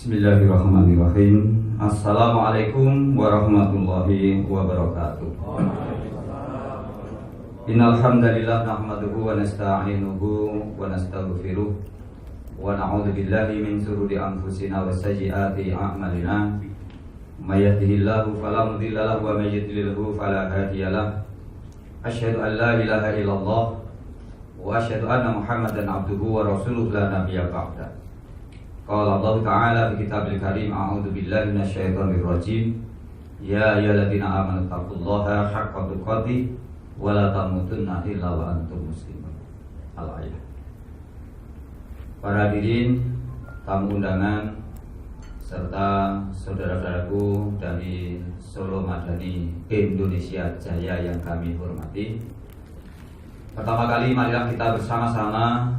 Bismillahirrahmanirrahim. Assalamualaikum warahmatullahi wabarakatuh. Innal hamdalillah nahmaduhu wa nasta'inuhu wa nastaghfiruh wa na'udzu billahi min shururi anfusina wa sayyiati a'malina. May yahdihillahu fala mudilla lahu wa may yudlilhu fala hadiya lahu. Asyhadu an la ilaha illallah wa asyhadu anna Muhammadan abduhu wa rasuluhu la nabiyya ba'da. Qala Allah Ta'ala fi kitabil karim, a'udzu billahi minasyaitonir rajim. Ya ayyuhalladzina amanu taqullaha haqqa tuqatih wa la tamutunna illa wa antum muslimun. Al-ayat. Para hadirin, tamu undangan serta saudara-saudaraku dari Solo Madani Indonesia Jaya yang kami hormati. Pertama kali marilah kita bersama-sama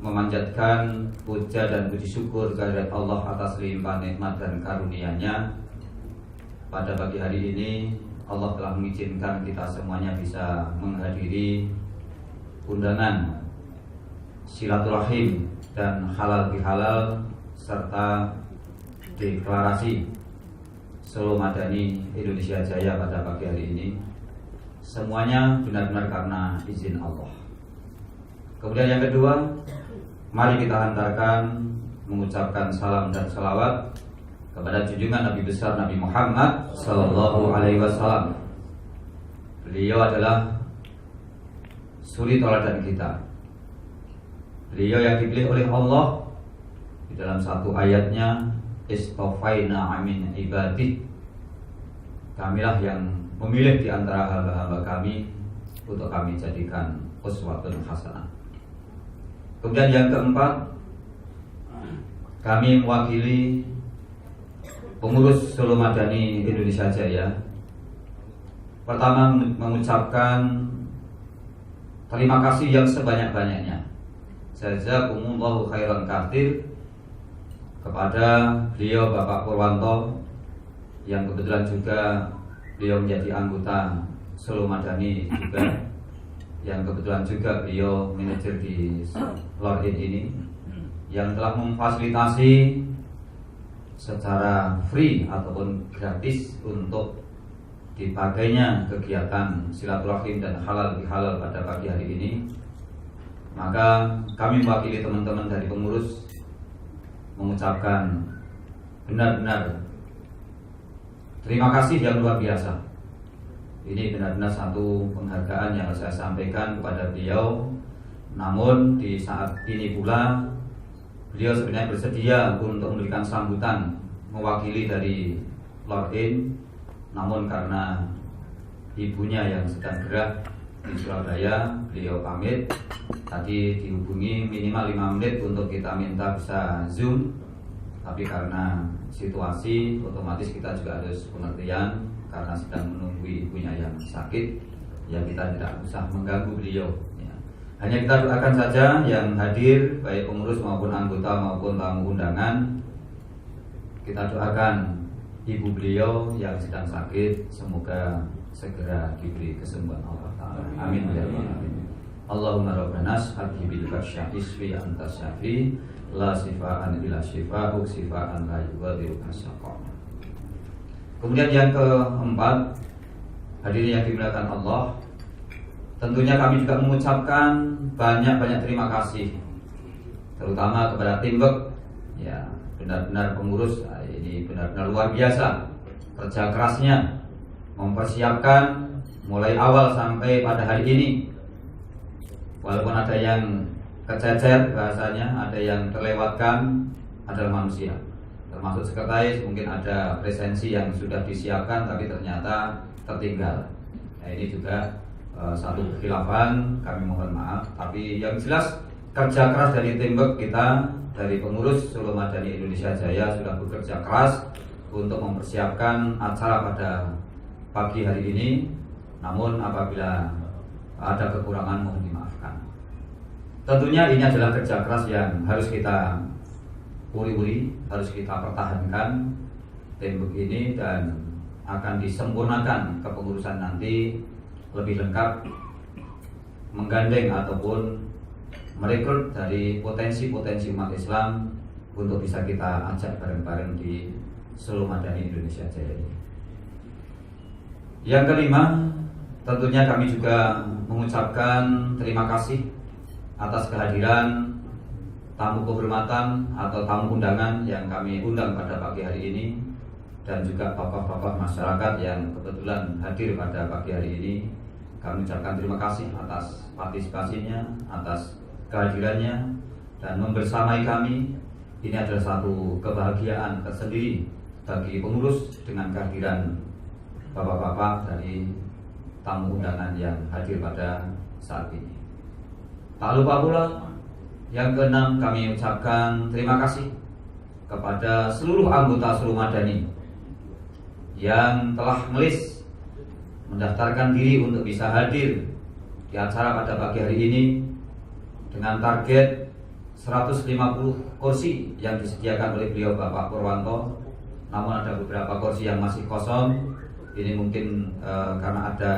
memanjatkan puja dan puji syukur kehadirat Allah atas limpah nikmat dan karunia-Nya. Pada pagi hari ini Allah telah mengizinkan kita semuanya bisa menghadiri undangan silaturahim dan halal bihalal serta deklarasi Solo Madani Indonesia Jaya pada pagi hari ini. Semuanya benar-benar karena izin Allah. Kemudian yang kedua, mari kita hantarkan mengucapkan salam dan salawat kepada junjungan Nabi besar Nabi Muhammad Sallallahu Alaihi Wasallam. Beliau adalah suri teladan kita. Beliau yang dipilih oleh Allah di dalam satu ayatnya, istofaina amin ibadih. Kamilah yang memilih di antara hamba-hamba kami untuk kami jadikan uswatun hasanah. Kemudian yang keempat, kami mewakili pengurus Solo Madani Indonesia Jaya. Pertama, mengucapkan terima kasih yang sebanyak-banyaknya. Jazakumullahu khairan katsir kepada beliau Bapak Purwanto yang kebetulan juga beliau menjadi anggota Solo Madani juga, yang kebetulan juga beliau manajer di Lordin ini, yang telah memfasilitasi secara free ataupun gratis untuk dipakainya kegiatan silaturahim dan halal bihalal pada pagi hari ini. Maka kami mewakili teman-teman dari pengurus mengucapkan benar-benar terima kasih yang luar biasa. Ini benar-benar satu penghargaan yang saya sampaikan kepada beliau. Namun di saat ini pula beliau sebenarnya bersedia untuk memberikan sambutan mewakili dari Lordin. Namun karena ibunya yang sedang gerak di Surabaya, beliau pamit. Tadi dihubungi minimal 5 menit untuk kita minta bisa Zoom. Tapi karena situasi otomatis kita juga harus pengertian karena sedang menunggu ibunya yang sakit, ya kita tidak usah mengganggu beliau ya. Hanya kita doakan saja yang hadir, baik pengurus maupun anggota maupun tamu undangan. Kita doakan ibu beliau yang sedang sakit, semoga segera diberi kesembuhan Allah Ta'ala. Amin ya rabbal alamin. Allahumma rabbana as'alhi bil kasyafi anta syafi la sifaan illa syifa'u sifaan la yughadiru kasaqam. Kemudian yang keempat, hadirin yang dimuliakan Allah, tentunya kami juga mengucapkan banyak-banyak terima kasih, terutama kepada teamwork, ya benar-benar pengurus ini benar-benar luar biasa kerja kerasnya mempersiapkan mulai awal sampai pada hari ini. Walaupun ada yang kececer bahasanya, ada yang terlewatkan, adalah manusia. Termasuk sekretaris, mungkin ada presensi yang sudah disiapkan tapi ternyata tertinggal. Nah, ini juga satu kekhilafan, kami mohon maaf. Tapi yang jelas kerja keras dari teamwork kita, dari pengurus Solo Madani Indonesia Jaya sudah bekerja keras untuk mempersiapkan acara pada pagi hari ini. Namun apabila ada kekurangan mohon dimaafkan. Tentunya ini adalah kerja keras yang harus kita uri-uri, harus kita pertahankan tembok ini dan akan disempurnakan kepengurusan nanti lebih lengkap, menggandeng ataupun merekrut dari potensi-potensi umat Islam untuk bisa kita ajak bareng-bareng di Solo Madani Indonesia Jaya ini. Yang kelima, tentunya kami juga mengucapkan terima kasih atas kehadiran tamu kehormatan atau tamu undangan yang kami undang pada pagi hari ini, dan juga tokoh-tokoh masyarakat yang kebetulan hadir pada pagi hari ini. Kami ucapkan terima kasih atas partisipasinya, atas kehadirannya, dan membersamai kami. Ini adalah satu kebahagiaan tersendiri bagi pengurus dengan kehadiran bapak-bapak dari tamu undangan yang hadir pada saat ini. Tak lupa pula, yang keenam, kami ucapkan terima kasih kepada seluruh anggota Solo Madani yang telah melis mendaftarkan diri untuk bisa hadir di acara pada pagi hari ini dengan target 150 kursi yang disediakan oleh beliau Bapak Purwanto. Namun ada beberapa kursi yang masih kosong. Ini mungkin karena ada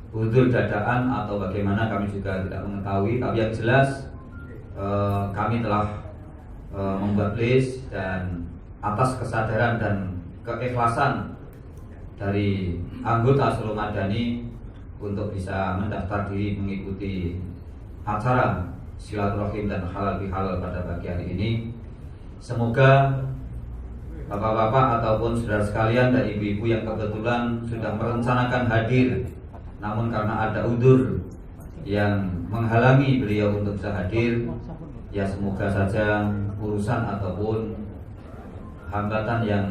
udzur dadaan atau bagaimana, kami juga tidak mengetahui. Tapi yang jelas kami telah membuat list, dan atas kesadaran dan keikhlasan dari anggota Solo Madani untuk bisa mendaftar diri mengikuti acara silaturahim dan halal bihalal pada pagi hari ini. Semoga bapak-bapak ataupun saudara sekalian dan ibu-ibu yang kebetulan sudah merencanakan hadir, namun karena ada udzur yang menghalangi beliau untuk bisa hadir, ya semoga saja urusan ataupun hambatan yang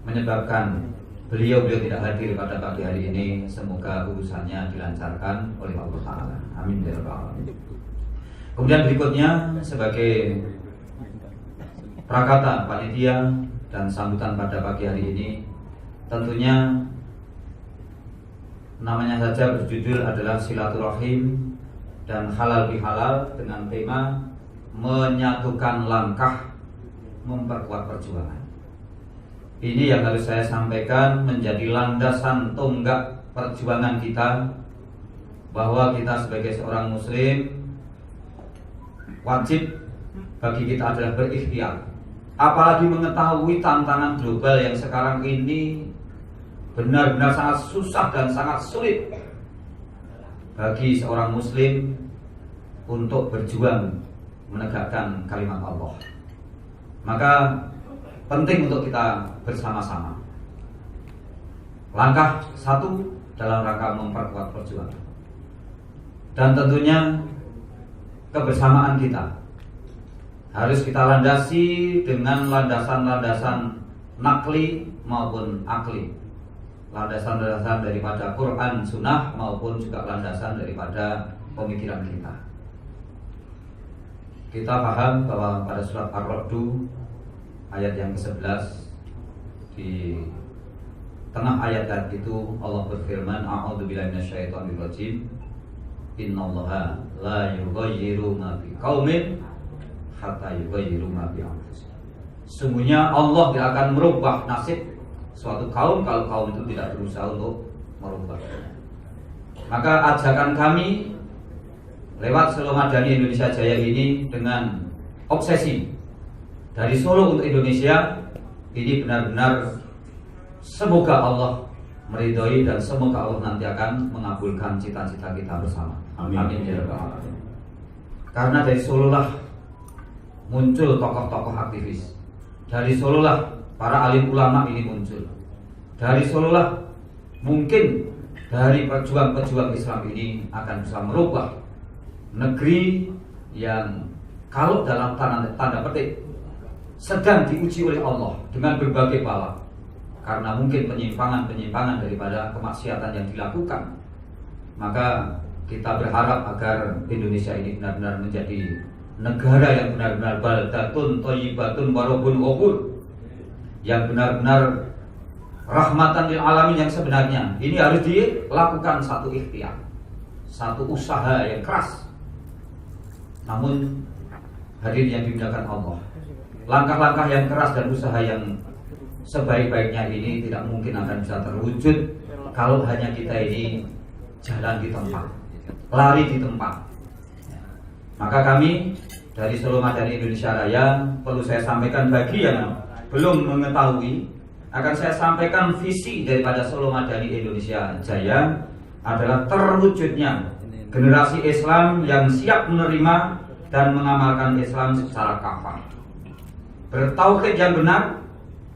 menyebabkan beliau tidak hadir pada pagi hari ini, semoga urusannya dilancarkan oleh Allah Ta'ala. Amin ya rabbal alamin. Kemudian berikutnya, sebagai prakata panitia dan sambutan pada pagi hari ini, tentunya namanya saja berjudul adalah silaturahim dan halal bihalal, dengan tema menyatukan langkah memperkuat perjuangan. Ini yang harus saya sampaikan menjadi landasan tonggak perjuangan kita, bahwa kita sebagai seorang muslim wajib bagi kita adalah berikhtiar. Apalagi mengetahui tantangan global yang sekarang ini benar-benar sangat susah dan sangat sulit bagi seorang muslim untuk berjuang menegakkan kalimat Allah. Maka penting untuk kita bersama-sama. Langkah satu dalam rangka memperkuat perjuangan. Dan tentunya kebersamaan kita harus kita landasi dengan landasan-landasan nakli maupun akli. Landasan-landasan daripada Quran, Sunnah, maupun juga landasan daripada pemikiran kita. Kita paham bahwa pada surat Ar-Ra'd ayat yang ke-11, di tengah ayat itu Allah berfirman, a'udzubillahi minasyaitonir rajim, innallaha la yughayyiru ma biqaumin hatta yughayyiru ma bi anfusihim. Sungguhnya Allah tidak akan merubah nasib suatu kaum kalau kaum itu tidak berusaha untuk merubah. Maka ajakan kami lewat Solo Madani Indonesia Jaya ini dengan obsesi dari Solo untuk Indonesia ini benar-benar semoga Allah meridhoi dan semoga Allah nanti akan mengabulkan cita-cita kita bersama. Amin. Amin ya rabbal alamin. Karena dari Solo lah muncul tokoh-tokoh aktivis. Dari Solo lah para alim ulama ini muncul. Dari Solo lah mungkin dari pejuang-pejuang Islam ini akan bisa merubah negeri yang kalau dalam tanda petik sedang diuji oleh Allah dengan berbagai bala, karena mungkin penyimpangan daripada kemaksiatan yang dilakukan. Maka kita berharap agar Indonesia ini benar-benar menjadi negara yang benar-benar baldatun thayyibatun warabun ghafur, yang benar-benar rahmatan lil alamin yang sebenarnya. Ini harus dilakukan satu ikhtiar, satu usaha yang keras. Namun hadirin yang dimuliakan Allah, langkah-langkah yang keras dan usaha yang sebaik-baiknya ini tidak mungkin akan bisa terwujud kalau hanya kita ini jalan di tempat, lari di tempat. Maka kami dari Solo Madani Indonesia Raya perlu saya sampaikan bagi yang belum mengetahui, akan saya sampaikan visi daripada Solo Madani Indonesia Jaya adalah terwujudnya generasi Islam yang siap menerima dan mengamalkan Islam secara kafah, bertauhid yang benar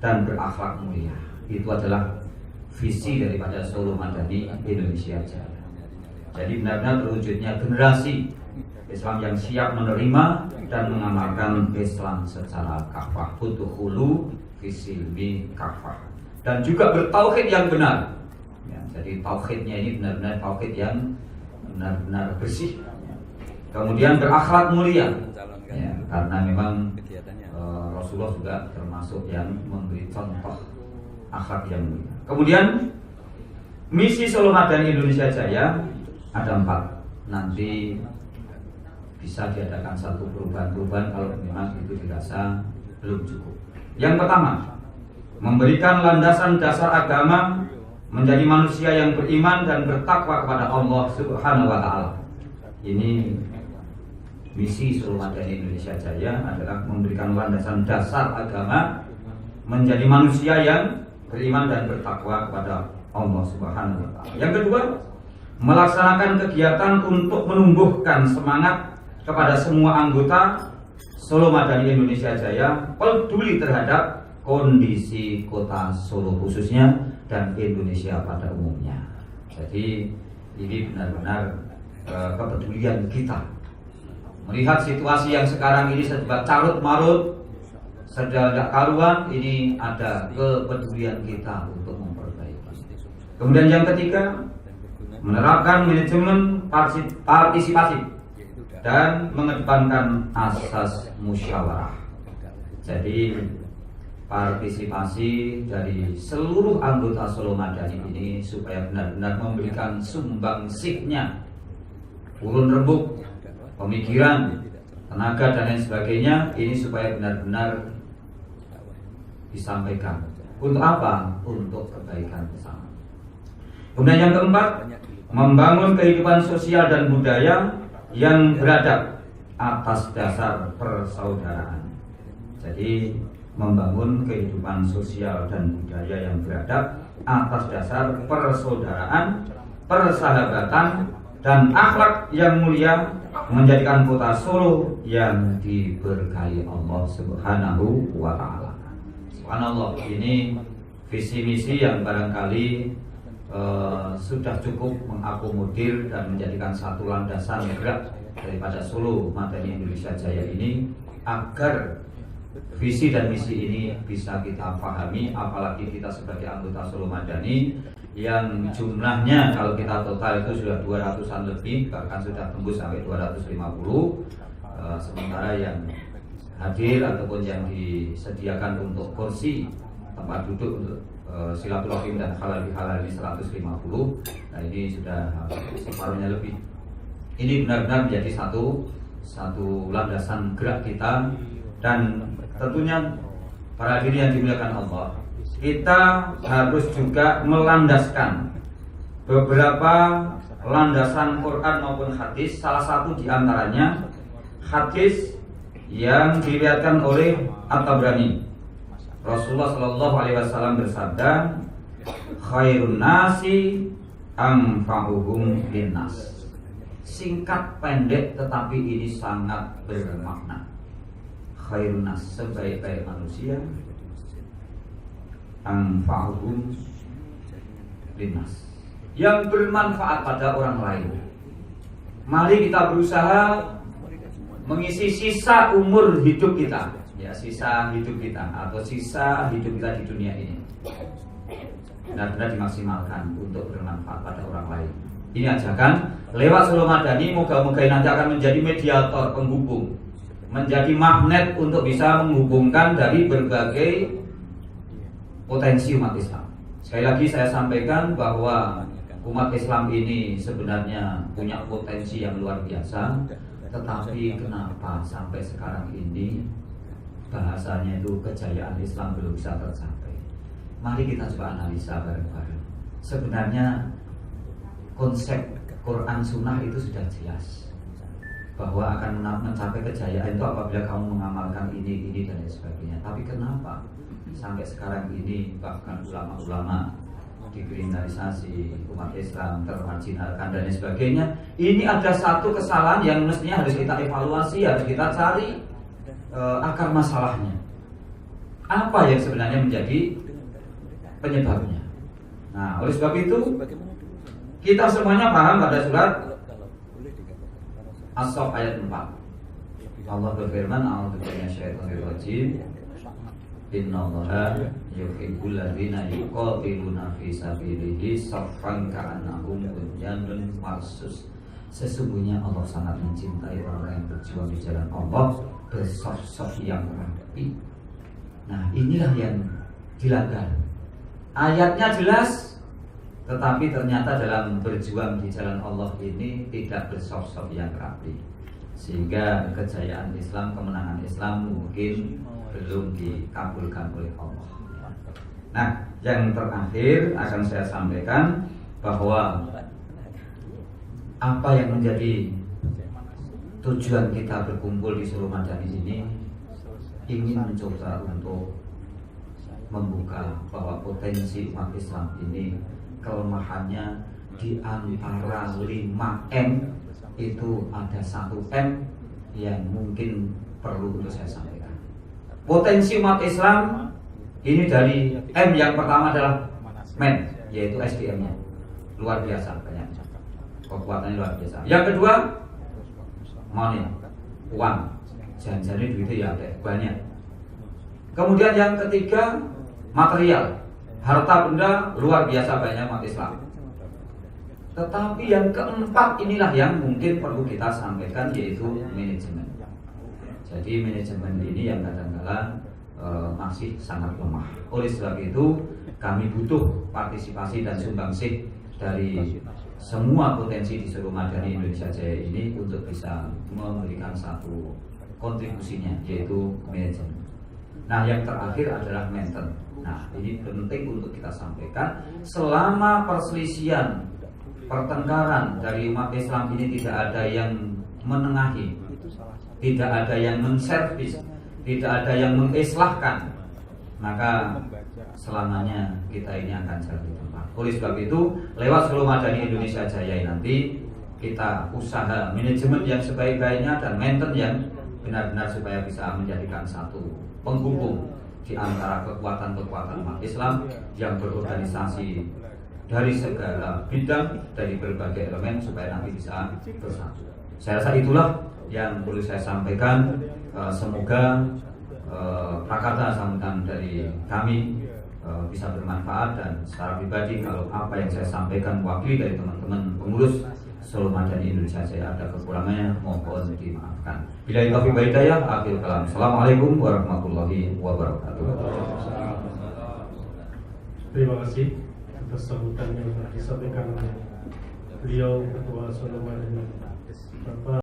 dan berakhlak mulia. Itu adalah visi daripada Solo Madani Indonesia Jaya. Jadi benar-benar terwujudnya generasi Islam yang siap menerima dan mengamalkan Islam secara kafah, udkhulu fisilmi kafah, dan juga bertauhid yang benar. Ya, jadi tauhidnya ini benar-benar tauhid yang benar-benar bersih. Kemudian berakhlak mulia, ya, karena memang Rasulullah juga termasuk yang memberi contoh akhlak yang mulia. Kemudian misi Solo Madani Indonesia Jaya ada 4. Nanti bisa diadakan satu perubahan-perubahan kalau memang itu dirasa belum cukup. Yang pertama, memberikan landasan dasar agama menjadi manusia yang beriman dan bertakwa kepada Allah Subhanahu wa Ta'ala. Ini misi Solo Madani Indonesia Jaya adalah memberikan landasan dasar agama menjadi manusia yang beriman dan bertakwa kepada Allah Subhanahu wa Ta'ala. Yang kedua, melaksanakan kegiatan untuk menumbuhkan semangat kepada semua anggota Solo Madani Indonesia Jaya peduli terhadap kondisi kota Solo khususnya dan Indonesia pada umumnya. Jadi ini benar-benar kepedulian kita melihat situasi yang sekarang ini serba carut marut, serba tidak karuan. Ini ada kepedulian kita untuk memperbaiki. Kemudian yang ketiga, menerapkan manajemen partisipasi dan mengedepankan asas musyawarah. Jadi partisipasi dari seluruh anggota Solo Madani ini supaya benar-benar memberikan sumbangsihnya, urun rembuk, pemikiran, tenaga dan lain sebagainya, ini supaya benar-benar disampaikan. Untuk apa? Untuk kebaikan bersama. Kemudian yang keempat, membangun kehidupan sosial dan budaya yang beradab atas dasar persaudaraan. Jadi membangun kehidupan sosial dan budaya yang beradab atas dasar persaudaraan, persahabatan, dan akhlak yang mulia, menjadikan kota Solo yang diberkahi Allah Subhanahu wa Ta'ala. Subhanallah, ini visi misi yang barangkali sudah cukup mengakomodir dan menjadikan satu landasan gerak daripada Solo Madani Indonesia Jaya ini, agar visi dan misi ini bisa kita pahami, apalagi kita sebagai anggota Solo Madani yang jumlahnya kalau kita total itu sudah 200-an lebih, bahkan sudah tembus sampai 250. Sementara yang hadir ataupun yang disediakan untuk kursi tempat duduk untuk silaturahim dan halal bihalal ini 150. Nah ini sudah separuhnya lebih. Ini benar-benar menjadi satu landasan gerak kita, dan tentunya para hadirin yang dimuliakan Allah, kita harus juga melandaskan beberapa landasan Quran maupun hadis. Salah satu diantaranya hadis yang diriwayatkan oleh At-Tabrani. Rasulullah Shallallahu Alaihi Wasallam bersabda, khairun nasi anfa'uhum linnas. Singkat pendek tetapi ini sangat bermakna. Khairun nas, sebaik-baik manusia, anfa'uhum linnas, yang bermanfaat pada orang lain. Mari kita berusaha mengisi sisa umur hidup kita, ya, sisa hidup kita atau sisa hidup kita di dunia ini benar-benar dimaksimalkan untuk bermanfaat pada orang lain. Ini ajakan lewat Solo Madani, moga-moga nanti akan menjadi mediator penghubung, menjadi magnet untuk bisa menghubungkan dari berbagai potensi umat Islam. Sekali lagi saya sampaikan bahwa umat Islam ini sebenarnya punya potensi yang luar biasa, tetapi kenapa sampai sekarang ini bahasanya itu kejayaan Islam belum bisa tercapai? Mari kita coba analisa bareng-bareng. Sebenarnya konsep Quran Sunnah itu sudah jelas. bahwa akan mencapai kejayaan itu apabila kamu mengamalkan ini dan lain sebagainya. Tapi kenapa sampai sekarang ini bahkan ulama-ulama dikriminalisasi, umat Islam termarginalkan dan lain sebagainya? Ini ada satu kesalahan yang mestinya harus kita evaluasi, harus kita cari akar masalahnya. Apa yang sebenarnya menjadi penyebabnya? Nah, oleh sebab itu kita semuanya paham pada surat As-Saff ayat 4. Allah berfirman, "A'udzu minasyaitonir rajim. Innallaha yuhibbul ladzina yuqatiluna fi sabilihi shaffan ka'annahum bunyanun marsus." Sesungguhnya Allah sangat mencintai orang yang berjuang di jalan Allah bersaf-saf yang rapi. Nah, inilah yang dilanggar. Ayatnya jelas, tetapi ternyata dalam berjuang di jalan Allah ini tidak bersaf-saf yang rapi, sehingga kejayaan Islam, kemenangan Islam mungkin belum dikabulkan oleh Allah. Nah, yang terakhir akan saya sampaikan bahwa apa yang menjadi tujuan kita berkumpul di Solo Madani ini, ingin mencoba untuk membuka bahwa potensi umat Islam ini kelemahannya di antara 5M itu ada 1M yang mungkin perlu untuk saya sampaikan. Potensi umat Islam ini dari M yang pertama adalah men, yaitu SDM-nya luar biasa banyak, kekuatannya luar biasa. Yang kedua money, uang, jangan-jangan duitnya ya ada banyak. Kemudian yang ketiga material, harta benda luar biasa banyak umat Islam. Tetapi yang keempat inilah yang mungkin perlu kita sampaikan, yaitu manajemen. Jadi manajemen ini yang kadang-kadang masih sangat lemah. Oleh sebab itu kami butuh partisipasi dan sumbangsih dari semua potensi di Solo Madani Indonesia Jaya ini untuk bisa memberikan satu kontribusinya, yaitu manajemen. Nah, yang terakhir adalah maintenance. Nah, ini penting untuk kita sampaikan. Selama perselisihan, pertengkaran dari umat Islam ini tidak ada yang menengahi, tidak ada yang menservis, tidak ada yang mengislahkan, maka selamanya kita ini akan jatuh tempat. Oleh sebab itu, lewat Solo Madani Indonesia Jaya nanti kita usaha manajemen yang sebaik-baiknya dan maintenance yang benar-benar supaya bisa menjadikan satu penghubung di antara kekuatan-kekuatan umat Islam yang berorganisasi dari segala bidang, dari berbagai elemen, supaya nanti bisa bersatu. Saya rasa itulah yang perlu saya sampaikan. Semoga kata-kata sambutan dari kami bisa bermanfaat, dan secara pribadi kalau apa yang saya sampaikan mewakili dari teman-teman pengurus Solo Madani Indonesia Jaya ada kekurangannya, mohon dimaafkan. Billahi taufiq wal hidayah, akhir kalam. Assalamualaikum warahmatullahi wabarakatuh. Terima kasih atas sambutan yang disampaikan oleh beliau Ketua Solo Madani Bapak